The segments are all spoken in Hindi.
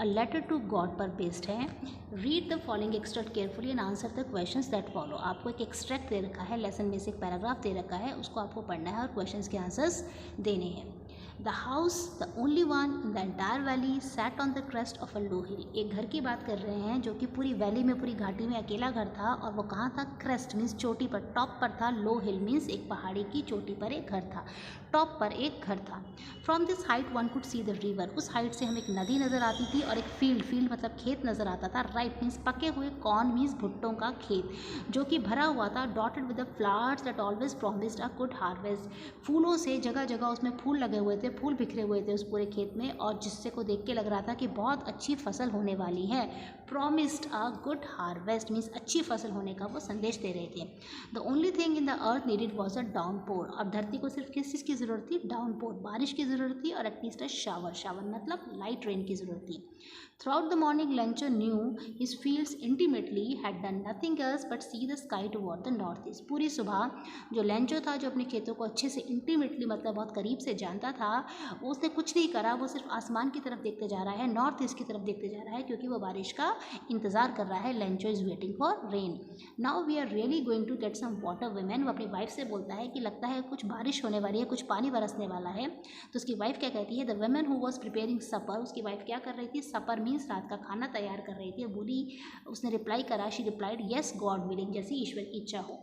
अ लेटर टू गॉड पर बेस्ड है। Read the following extract carefully and answer the questions that follow. आपको एक एक्सट्रैक्ट दे रखा है, लेसन में से एक पैराग्राफ दे रखा है, उसको आपको पढ़ना है और क्वेश्चंस के आंसर्स देने हैं। The house the only one in the entire valley sat on the crest of a low hill. एक घर की बात कर रहे हैं जो कि पूरी वैली में, पूरी घाटी में अकेला घर था, और वो कहाँ था? क्रेस्ट मीन्स चोटी पर, टॉप पर था। लो हिल मीन्स एक पहाड़ी की चोटी पर एक घर था, टॉप पर एक घर था। From this height one could see the river. उस हाइट से हमें एक नदी नज़र आती थी और एक फील्ड, फील्ड मतलब खेत नज़र आता था। राइप मीन्स पके हुए, कॉर्न मीन्स भुट्टों का खेत जो कि भरा हुआ था। Dotted with the flowers that always promised a good harvest. फूलों से जगह जगह उसमें फूल लगे हुए थे, फूल बिखरे हुए थे उस पूरे खेत में, और जिससे को देख के लग रहा था कि बहुत अच्छी फसल होने वाली है। Promised a good harvest means अच्छी फसल होने का वो संदेश दे रहे थे। The only thing in the earth needed was a downpour. अब धरती को सिर्फ किस चीज़ की ज़रूरत थी? डाउनपोर, बारिश की ज़रूरत थी, और एटलीस्ट अ शावर, शावर मतलब लाइट रेन की ज़रूरत थी। Throughout the morning, Lencho knew his fields intimately, had done nothing else but see the sky toward the northeast. पूरी सुबह जो लेंचो था, जो अपने खेतों को अच्छे से इंटीमेटली मतलब बहुत करीब से जानता था, उसने कुछ नहीं करा, वो सिर्फ आसमान की तरफ देखते जा रहा है, नॉर्थ ईस्ट की तरफ देखते जा रहा है, क्योंकि वो बारिश का इंतज़ार कर रहा है। Lencho is waiting for rain. Now we are really going to get some water women. वो अपनी वाइफ से बोलता है कि लगता है कुछ बारिश होने वाली है, कुछ पानी बरसने वाला है। तो उसकी वाइफ क्या कहती है? The woman who was preparing supper. उसकी वाइफ क्या कर रही थी? सपर मीन्स रात का खाना तैयार कर रही थी। बोली, उसने रिप्लाई करा, she replied yes God willing, जैसी ईश्वर की इच्छा हो।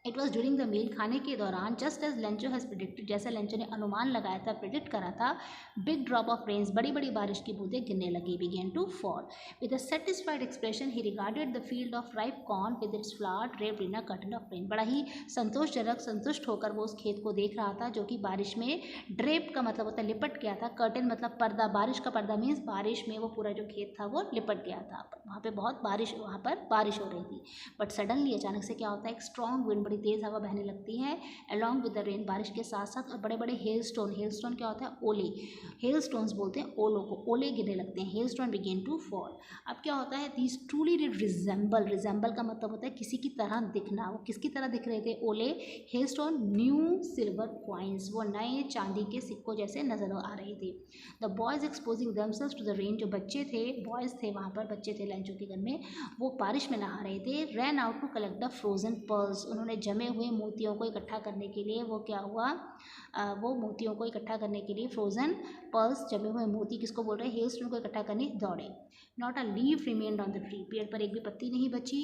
It was during the meal, खाने के दौरान, just as Lencho has predicted, जैसा लेंचो ने अनुमान लगाया था, प्रिडिक्ट करा था, बिग ड्रॉप ऑफ रेन्स, बड़ी बड़ी बारिश की बूंदें गिरने लगी, began to fall. With a satisfied expression he regarded the field of ripe corn with its flower draped in a curtain of rain. बड़ा ही संतोषजनक, संतुष्ट होकर वो उस खेत को देख रहा था जो कि बारिश में, ड्रेप का मतलब होता है लिपट गया था, कर्टन मतलब पर्दा, बारिश का पर्दा मीन्स बारिश में वो पूरा जो खेत था वो लिपट गया था। वहाँ पे बहुत बारिश, वहाँ पर बारिश हो रही थी। बट सडनली अचानक से क्या होता है? एक स्ट्रॉन्ग विंड, बड़ी तेज़ हवा बहने लगती है अलॉन्ग विद द रेन, बारिश के साथ साथ, और बड़े बड़े हेल स्टोन। हेल स्टोन क्या होता है? ओले। हेल स्टोन्स बोलते हैं ओलों को, ओले गिरने लगते हैं। Hailstone began to fall. अब क्या होता है? These truly did resemble, resemble का मतलब होता है किसी की तरह दिखना। वो किसकी तरह दिख रहे थे? ओले, hello stone, new silver coins, वो नए चांदी के सिक्कों जैसे नजर आ रहे थे। The boys exposing themselves to the rain, जो बच्चे थे, बॉयज थे वहाँ पर, बच्चे थे लेंचो के घर में, वो बारिश में नहा रहे थे। Ran out to collect the frozen pearls, उन्होंने जमे हुए मोतियों को इकट्ठा करने के लिए, वो क्या हुआ? वो मोतियों को इकट्ठा करने के लिए, फ्रोजन पर्ल्स, जमे हुए मोती किसको बोल रहे हैं? हेलस्टोन को इकट्ठा करने दौड़े। Not a leaf remained on the tree, पेड़ पर एक भी पत्ती नहीं बची।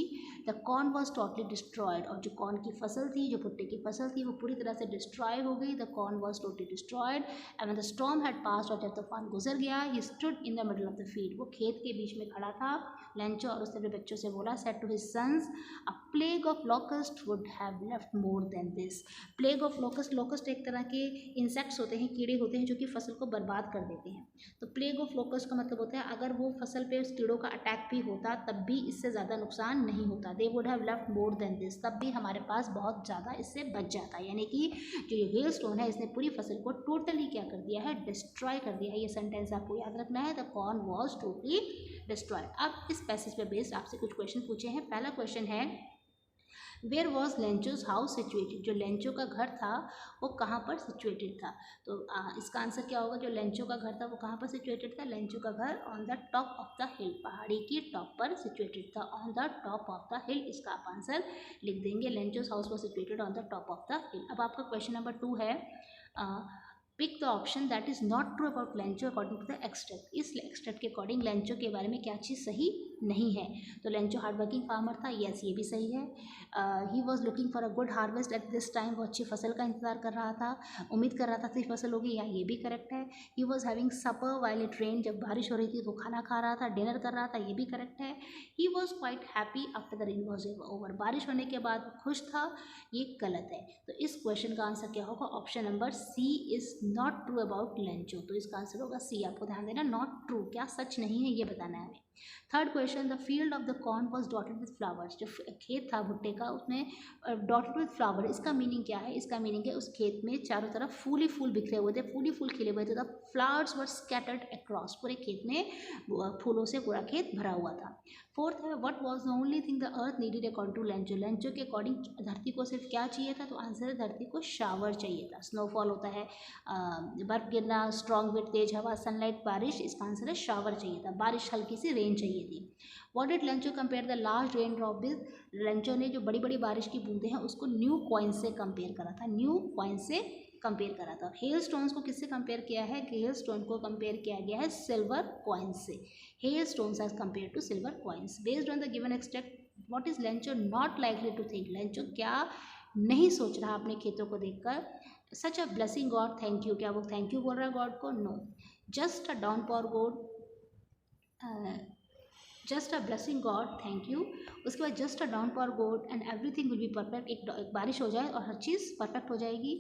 The corn was totally destroyed, और जो कॉर्न की फसल थी, जो भुट्टे की फसल थी, वो पूरी तरह से डिस्ट्रॉय हो गई। The corn was totally destroyed and when the storm had passed, और जब तूफान गुजर गया, he stood in the middle of the field, वो खेत के बीच में खड़ा था लेंचो, और उसने अपने बच्चों से बोला, said to his sons, a plague of locust would have left more than this. Plague of locust, locust एक तरह के इंसेक्ट्स होते हैं, कीड़े होते हैं जो कि फसल को बर्बाद कर देते हैं। तो प्लेग ऑफ लोकस्ट का मतलब होता है अगर वो फसल पे उस कीड़ों का अटैक भी होता तब भी इससे ज़्यादा नुकसान नहीं होता। They would have left more than this, तब भी हमारे पास बहुत ज़्यादा इससे बच जाता है। यानी कि जो ये हेल स्टोन है, इसने पूरी फसल को टोटली क्या कर दिया है? डिस्ट्रॉय कर दिया है। ये सेंटेंस आपको याद रखना है, the corn was totally destroyed. अब इस पैसेज पे बेस्ड आपसे कुछ क्वेश्चन पूछे हैं। पहला क्वेश्चन है, where was Lencho's house situated, जो लेंचो का घर था वो कहाँ पर सिचुएटेड था? तो इसका आंसर क्या होगा? जो लेंचो का घर था वो कहाँ पर सिचुएटेड था? लेंचो का घर on the top of the hill, पहाड़ी की टॉप पर सिचुएटेड था। On the top of the hill, इसका आप आंसर लिख देंगे। Lencho's house was situated on the top of the hill. अब आपका क्वेश्चन नंबर 2 है, pick the option that is not true about Lencho according to the extract. इस एक्सट्रैक्ट के अकॉर्डिंग लेंचो के बारे में क्या चीज़ सही नहीं है? तो लेंचो हार्ड वर्किंग फार्मर था, यस ये भी सही है। He was looking for a good harvest at this time, वो अच्छी फसल का इंतजार कर रहा था, उम्मीद कर रहा था अच्छी फसल होगी, या ये भी करेक्ट है। He was having supper while it rain, जब बारिश हो रही थी तो खाना खा रहा था, डिनर कर रहा था, ये भी करेक्ट है। He was quite happy after the rain was over, बारिश होने के बाद खुश था, ये गलत है। तो इस क्वेश्चन का आंसर क्या होगा? Option number C is not true about Lencho. तो इसका आंसर होगा सी। आपको ध्यान देना, नॉट ट्रू, क्या सच नहीं है ये बताना है हमें। Third question, the field of the corn was dotted with flowers, जो खेत था भुट्टे का उसमें डॉटेड विद फ्लावर, इसका मीनिंग क्या है? इसका मीनिंग है उस खेत में चारों तरफ फूल ही फूल बिखरे हुए थे, फूल ही फूल खिले हुए थे। The flowers were scattered across, पूरे खेत में फूलों से पूरा खेत भरा हुआ था। फोर्थ है what was the only thing the earth needed according to Lencho, Lencho के अकॉर्डिंग धरती को सिर्फ क्या चाहिए था, तो आंसर है धरती को शावर चाहिए था। स्नोफॉल होता है बर्फ गिरना, स्ट्रॉन्ग विंड, तेज हवा, सनलाइट, बारिश, इसका आंसर है शावर चाहिए था, बारिश हल्की सी रेन चाहिए थी। What did Lencho compare the large rain drop with, Lencho ने जो बड़ी बड़ी बारिश की बूंदें हैं उसको न्यू कॉइन से कंपेयर करा था, न्यू कॉइन से कंपेयर करा था। हेल स्टोन्स को किससे कंपेयर किया है, हेल स्टोन को कंपेयर किया गया है सिल्वर कॉइन्स से। Hail stones as compared to silver coins. Based on the given extract what is Lencho not likely to think, Lencho क्या नहीं सोच रहा अपने खेतों को देखकर। Such a blessing God, thank you, क्या वो थैंक यू बोल रहा है गॉड को, no. Just a down for God, just a blessing God, thank you. उसके बाद just a down for God and everything will be perfect, एक बारिश हो जाए और हर चीज़ परफेक्ट हो जाएगी।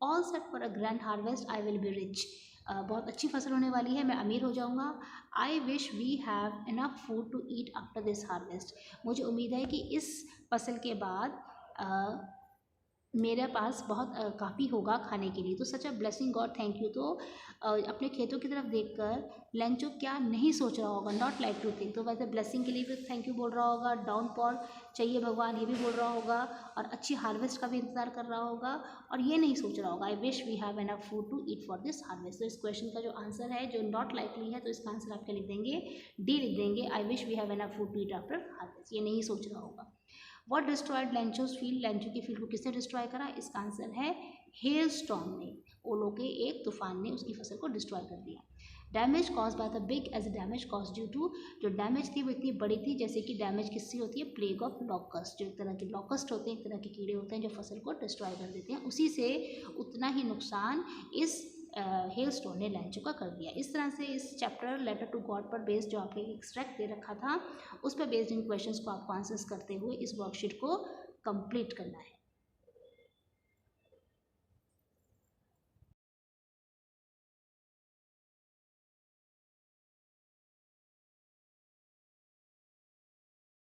All set for a grand harvest, I will be rich, बहुत अच्छी फसल होने वाली है, मैं अमीर हो जाऊंगा। I wish we have enough food to eat after this harvest, मुझे उम्मीद है कि इस फसल के बाद मेरे पास बहुत काफ़ी होगा खाने के लिए। तो such a blessing God, thank you. तो अपने खेतों की तरफ देखकर लेंचो क्या नहीं सोच रहा होगा, नॉट लाइक टू थिंक, तो वैसे ब्लेसिंग के लिए भी थैंक यू बोल रहा होगा, डाउन फॉर चाहिए भगवान ये भी बोल रहा होगा, और अच्छी हार्वेस्ट का भी इंतजार कर रहा होगा, और ये नहीं सोच रहा होगा I wish we have enough food to eat for this harvest. तो इस क्वेश्चन का जो आंसर है, जो नॉट लाइकली है, तो इसका आंसर आप क्या लिख देंगे, डी लिख देंगे, I wish we have enough food to eat after harvest, ये नहीं सोच रहा होगा। What destroyed Lencho's field, Lencho की फील्ड को किसने डिस्ट्रॉय करा, इसका आंसर है हेल स्टॉर्म ने, ओलों के एक तूफान ने उसकी फसल को डिस्ट्रॉय कर दिया। Damage cause by the big as damage cause due to, जो डैमेज थी वो इतनी बड़ी थी जैसे कि डैमेज किससे होती है, प्लेग ऑफ लॉकस्ट, जो एक तरह के लॉकस्ट होते हैं, एक तरह के कीड़े होते हैं जो फसल को डिस्ट्रॉय कर देते हैं, उसी से उतना ही नुकसान इस हेल स्टोन ने लेंचो का कर दिया। इस तरह से इस चैप्टर लेटर टू गॉड पर बेस्ड जो आपने एक्सट्रैक्ट दे रखा था उस पर बेस्ड इन क्वेश्चंस को आपको आंसर्स करते हुए इस वर्कशीट को कंप्लीट करना है।